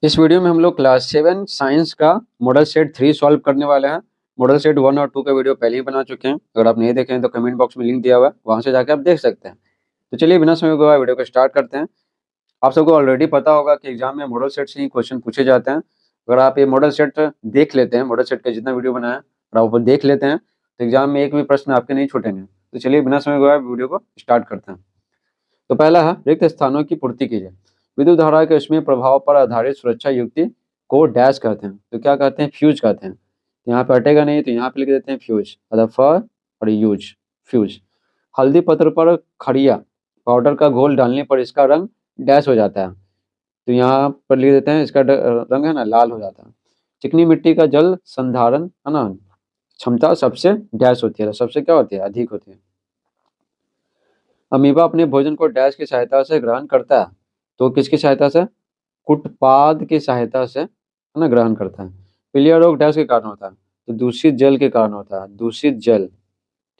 इस वीडियो में हम लोग क्लास 7 साइंस का मॉडल सेट 3 सॉल्व करने वाले हैं। मॉडल सेट 1 और 2 का वीडियो पहले ही बना चुके हैं। अगर आप नहीं देखे हैं तो कमेंट बॉक्स में लिंक दिया हुआ है, वहां से जाकर आप देख सकते हैं। तो चलिए बिना समय गवाए वीडियो को स्टार्ट करते हैं। आप सबको ऑलरेडी पता होगा कि एग्जाम में मॉडल सेट से ही क्वेश्चन पूछे जाते हैं। अगर आप ये मॉडल सेट देख लेते हैं, मॉडल सेट का जितना वीडियो बनाया और आप वो देख लेते हैं तो एग्जाम में एक भी प्रश्न आपके नहीं छूटेंगे। तो चलिए बिना समय गवाए वीडियो को स्टार्ट करते हैं। तो पहला है रिक्त स्थानों की पूर्ति कीजिए। विद्युत धारा के उसमें प्रभाव पर आधारित सुरक्षा युक्ति को डैश कहते हैं। तो क्या कहते हैं? फ्यूज कहते हैं। यहाँ पे हटेगा नहीं तो यहाँ पे लिख देते हैं फ्यूज, अर्थात फॉर और यूज, फ्यूज। हल्दी पत्र पर खड़िया पाउडर का घोल डालने पर इसका रंग डैश हो जाता है। तो यहाँ पर लिख देते हैं इसका रंग है ना लाल हो जाता है। चिकनी मिट्टी का जल संधारण है ना क्षमता सबसे डैश होती है, सबसे क्या होती है? अधिक होती है। अमीबा अपने भोजन को डैश की सहायता से ग्रहण करता है। तो किसकी सहायता से? कुटपाद की सहायता से है ना ग्रहण करता है। पीलिया रोग डैश के कारण होता है। तो दूषित जल के कारण होता है, दूषित जल।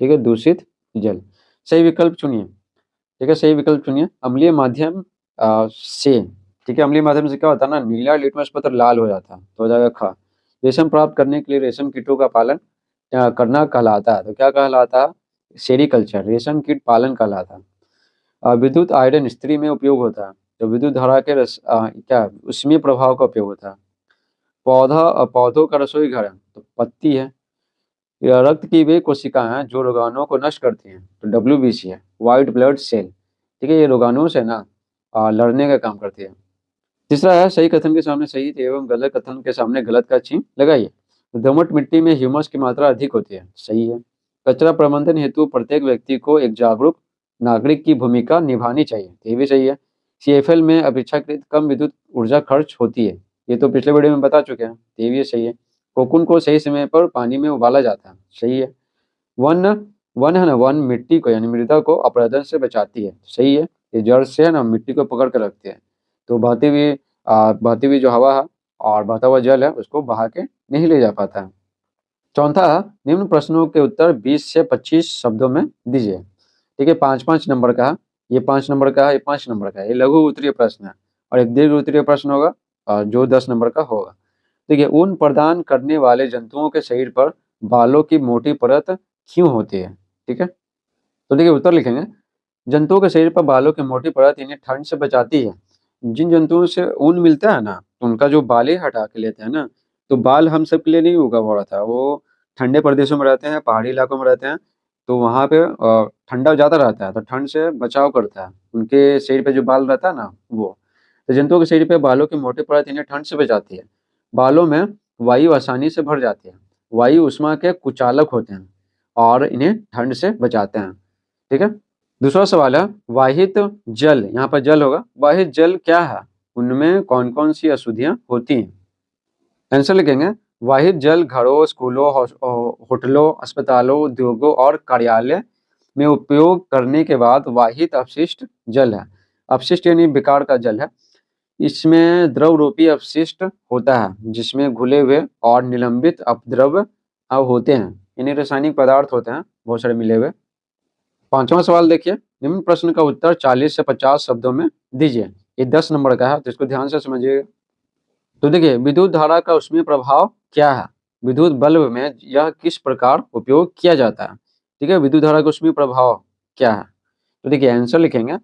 ठीक है, दूषित जल। सही विकल्प चुनिए। ठीक है, सही विकल्प चुनिए। अम्लीय माध्यम से, ठीक है, अम्लीय माध्यम से क्या होता है ना, नीला लिटमस पत्र लाल हो जाता है, तो हो जाएगा खा। रेशम प्राप्त करने के लिए रेशम कीटों का पालन करना कहलाता है। तो क्या कहलाता है? सेरीकल्चर, रेशम कीट पालन कहलाता है। विद्युत आयरन स्त्री में उपयोग होता है। तो विद्युत धारा के क्या उसमें प्रभाव का उपयोग होता है। पौधों का रसोई घर है। तो पत्ती है। यह रक्त की वे कोशिकाएं हैं जो रोगाणुओं को नष्ट करती हैं। तो WBC है, व्हाइट ब्लड सेल। ठीक है, ये रोगाणुओं से ना लड़ने का काम करती है। तीसरा है सही कथन के सामने सही एवं गलत कथन के सामने गलत का चिन्ह लगाइए। तो दोमट मिट्टी में ह्यूमस की मात्रा अधिक होती है, सही है। कचरा प्रबंधन हेतु प्रत्येक व्यक्ति को एक जागरूक नागरिक की भूमिका निभानी चाहिए, ये भी सही है। CFL में अपेक्षाकृत कम विद्युत ऊर्जा खर्च होती है, ये तो पिछले वीडियो में बता चुके हैं, ये भी सही है। कोकून को सही समय पर पानी में उबाला जाता है, सही है। वन वन है ना, वन मिट्टी को यानी मृदा को अपरदन से बचाती है, सही है। ये जड़ से है ना मिट्टी को पकड़ कर रखते हैं। तो बहती हुई जो हवा है और बहता हुआ जल है उसको बहा के नहीं ले जा पाता है। चौथा है निम्न प्रश्नों के उत्तर 20 से 25 शब्दों में दीजिए। ठीक है, 5-5 नंबर का है, ये 5 नंबर का है, ये 5 नंबर का है। ये लघु उत्तरीय प्रश्न है और एक दीर्घ उत्तरीय प्रश्न होगा जो 10 नंबर का होगा। देखिए, ऊन प्रदान करने वाले जंतुओं के शरीर पर बालों की मोटी परत क्यों होती है? ठीक है, तो देखिए उत्तर लिखेंगे। जंतुओं के शरीर पर बालों की मोटी परत इन्हें ठंड से बचाती है। जिन जंतुओं से ऊन मिलता है ना, तो उनका जो बालें हटा के लेते हैं ना, तो बाल हम सब के लिए नहीं उगा हुआ रहता है। वो ठंडे प्रदेशों में रहते हैं, पहाड़ी इलाकों में रहते हैं, तो वहाँ पे ठंडा ज़्यादा रहता है, तो ठंड से बचाव करता है। उनके शरीर पे जो बाल रहता है ना वो, तो जंतुओं के शरीर पे बालों की मोटी परत इन्हें ठंड से बचाती है। बालों में वायु आसानी से भर जाती है। वायु उष्मा के कुचालक होते हैं और इन्हें ठंड से बचाते हैं। ठीक है, दूसरा सवाल है वाहित जल, यहाँ पर जल होगा। वाहित जल क्या है? उनमें कौन कौन सी अशुद्धियां होती हैं? आंसर लिखेंगे। वाहित जल घरों, स्कूलों, होटलों, अस्पतालों, उद्योगों और कार्यालय में उपयोग करने के बाद वाहित अपशिष्ट जल है। अपशिष्ट यानी बेकार का जल है। इसमें द्रव रूपी अपशिष्ट होता है जिसमें घुले हुए और निलंबित अपद्रव होते हैं, यानी रासायनिक पदार्थ होते हैं बहुत सारे मिले हुए। पांचवा सवाल देखिए, निम्न प्रश्न का उत्तर 40 से 50 शब्दों में दीजिए। ये 10 नंबर का है, तो इसको ध्यान से समझिएगा। तो देखिए, विद्युत धारा का उसमें प्रभाव क्या है? विद्युत बल्ब में यह किस प्रकार उपयोग किया जाता है? ठीक है, विद्युत धारा का उसमें प्रभाव क्या है? तो देखिए आंसर लिखेंगे।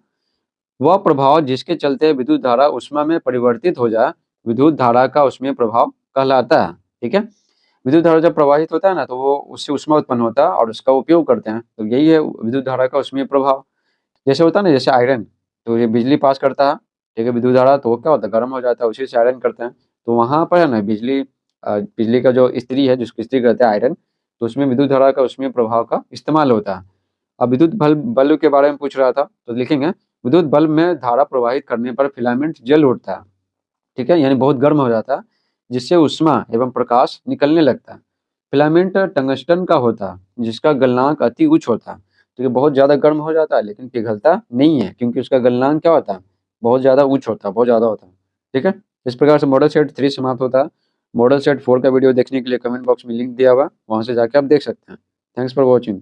वह प्रभाव जिसके चलते विद्युत धारा ऊष्मा में परिवर्तित हो जाए, विद्युत धारा का उसमें प्रभाव कहलाता है। ठीक है, विद्युत धारा जब प्रवाहित होता है ना, तो वो उससे ऊष्मा उत्पन्न होता है और उसका उपयोग करते हैं, तो यही है विद्युत धारा का उसमें प्रभाव। जैसे होता है ना, जैसे आयरन, तो ये बिजली पास करता है, ठीक है, विद्युत धारा, तो वो क्या होता है? गर्म हो जाता है, उसी से आयरन करते हैं। तो वहाँ पर है ना बिजली का जो इस्त्री है, जिसको इस्त्री कहते हैं आयरन, तो उसमें विद्युत धारा का उसमें प्रभाव का इस्तेमाल होता है। अब विद्युत बल्ब के बारे में पूछ रहा था, तो लिखेंगे विद्युत बल्ब में धारा प्रवाहित करने पर फिलामेंट जल उठता है। ठीक है, यानी बहुत गर्म हो जाता है, जिससे ऊष्मा एवं प्रकाश निकलने लगता है। फिलामेंट टंगस्टन का होता है जिसका गलनांक अति उच्च होता है। तो ये बहुत ज़्यादा गर्म हो जाता है लेकिन पिघलता नहीं है, क्योंकि उसका गलनांक क्या होता है? बहुत ज़्यादा उच्च होता है, बहुत ज़्यादा होता है। ठीक है, इस प्रकार से मॉडल सेट 3 समाप्त होता है। मॉडल सेट 4 का वीडियो देखने के लिए कमेंट बॉक्स में लिंक दिया हुआ है, वहाँ से जाके आप देख सकते हैं। Thanks for watching.